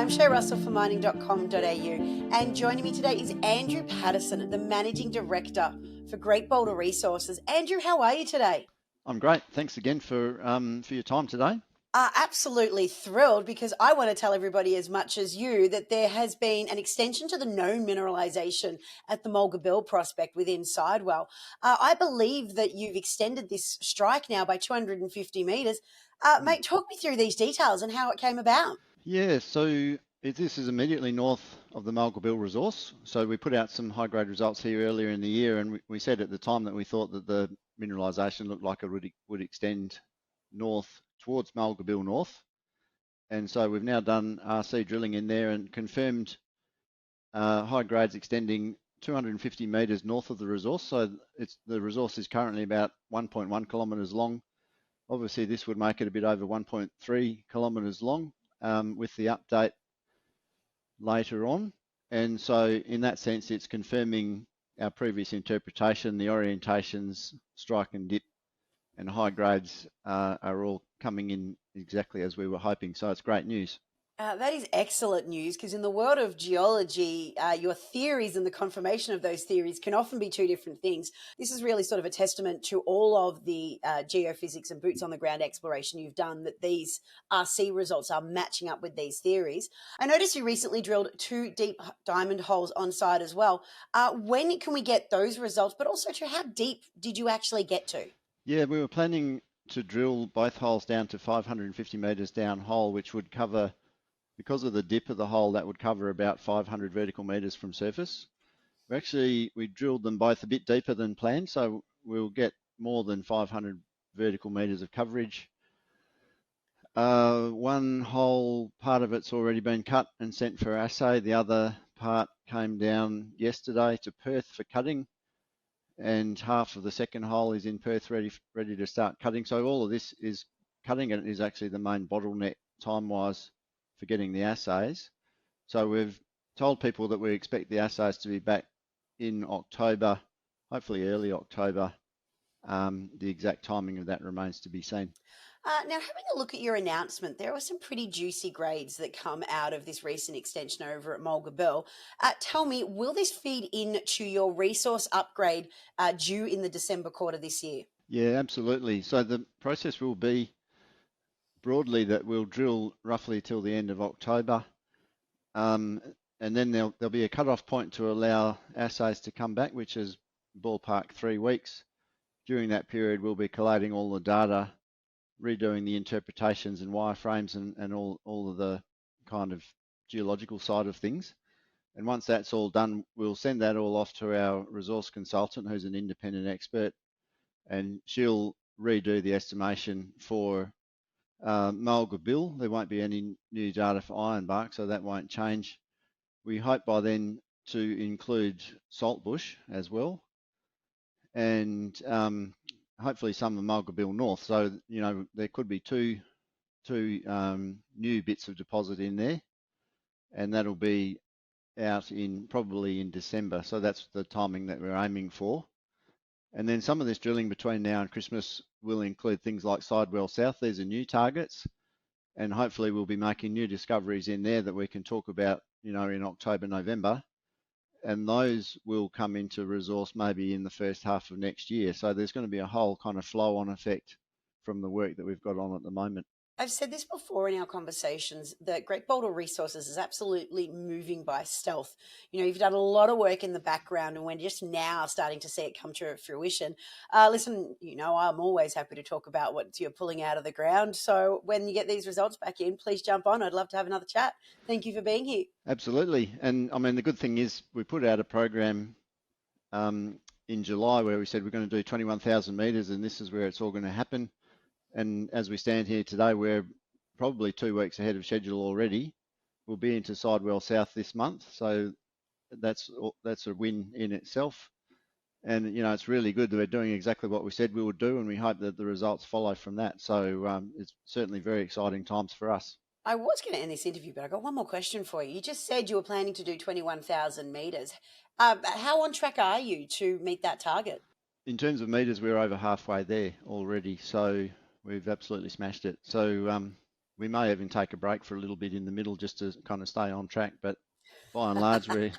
I'm Shay Russell for mining.com.au, and joining me today is Andrew Paterson, the Managing Director for Great Boulder Resources. Andrew, how are you today? I'm great. Thanks again for your time today. Absolutely thrilled, because I want to tell everybody as much as you that there has been an extension to the known mineralisation at the Mulga Bill Prospect within Sidewell. I believe that you've extended this strike now by 250 metres. Mate, talk me through these details and how it came about. Yeah, so this is immediately north of the Mulga Bill resource. So we put out some high-grade results here earlier in the year, and we said at the time that we thought that the mineralisation looked like it would extend north towards Mulga Bill North. And so we've now done RC drilling in there and confirmed high grades extending 250 metres north of the resource. So the resource is currently about 1.1 kilometres long. Obviously, this would make it a bit over 1.3 kilometres long with the update later on. And so in that sense, it's confirming our previous interpretation. The orientations, strike and dip, and high grades are all coming in exactly as we were hoping. So it's great news. That is excellent news, because in the world of geology, your theories and the confirmation of those theories can often be two different things. This is really sort of a testament to all of the geophysics and boots on the ground exploration you've done, that these RC results are matching up with these theories. I noticed you recently drilled 2 deep diamond holes on site as well. When can we get those results, but also to how deep did you actually get to? Yeah, we were planning to drill both holes down to 550 metres down hole, which would cover, because of the dip of the hole, that would cover about 500 vertical metres from surface. We drilled them both a bit deeper than planned, so we'll get more than 500 vertical metres of coverage. One hole, part of it's already been cut and sent for assay. The other part came down yesterday to Perth for cutting, and half of the second hole is in Perth ready to start cutting. So all of this is cutting, and it is actually the main bottleneck time-wise for getting the assays. So we've told people that we expect the assays to be back in October, hopefully early October. The exact timing of that remains to be seen. Now, having a look at your announcement, there were some pretty juicy grades that come out of this recent extension over at Mulga Bill. Tell me, will this feed into your resource upgrade due in the December quarter this year? Yeah, absolutely. So the process will be broadly that we'll drill roughly till the end of October. And then there'll be a cut-off point to allow assays to come back, which is ballpark 3 weeks. During that period, we'll be collating all the data, redoing the interpretations and wireframes and all of the kind of geological side of things. And once that's all done, we'll send that all off to our resource consultant, who's an independent expert, and she'll redo the estimation for Mulga Bill. There won't be any new data for Ironbark, so that won't change. We hope by then to include Saltbush as well, and hopefully some of Mulga Bill North. So, you know, there could be two new bits of deposit in there, and that'll be out probably in December. So that's the timing that we're aiming for. And then some of this drilling between now and Christmas will include things like Sidewell South. These are new targets, and hopefully we'll be making new discoveries in there that we can talk about, you know, in October, November. And those will come into resource maybe in the first half of next year. So there's going to be a whole kind of flow-on effect from the work that we've got on at the moment. I've said this before in our conversations, that Great Boulder Resources is absolutely moving by stealth. You know, you've done a lot of work in the background, and we're just now starting to see it come to fruition. Listen, you know, I'm always happy to talk about what you're pulling out of the ground. So when you get these results back in, please jump on. I'd love to have another chat. Thank you for being here. Absolutely. And I mean, the good thing is we put out a program in July where we said we're going to do 21,000 metres, and this is where it's all going to happen. And as we stand here today, we're probably 2 weeks ahead of schedule already. We'll be into Sidewell South this month, so that's a win in itself. And you know, it's really good that we're doing exactly what we said we would do, and we hope that the results follow from that. So it's certainly very exciting times for us. I was going to end this interview, but I got one more question for you. You just said you were planning to do 21,000 metres. How on track are you to meet that target? In terms of metres, we're over halfway there already, so we've absolutely smashed it. So We may even take a break for a little bit in the middle just to kind of stay on track, but by and large, we're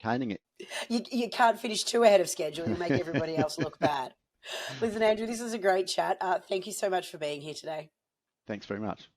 caning it. You can't finish too ahead of schedule. You make everybody else look bad. Listen, Andrew, this is a great chat. Thank you so much for being here today. Thanks very much.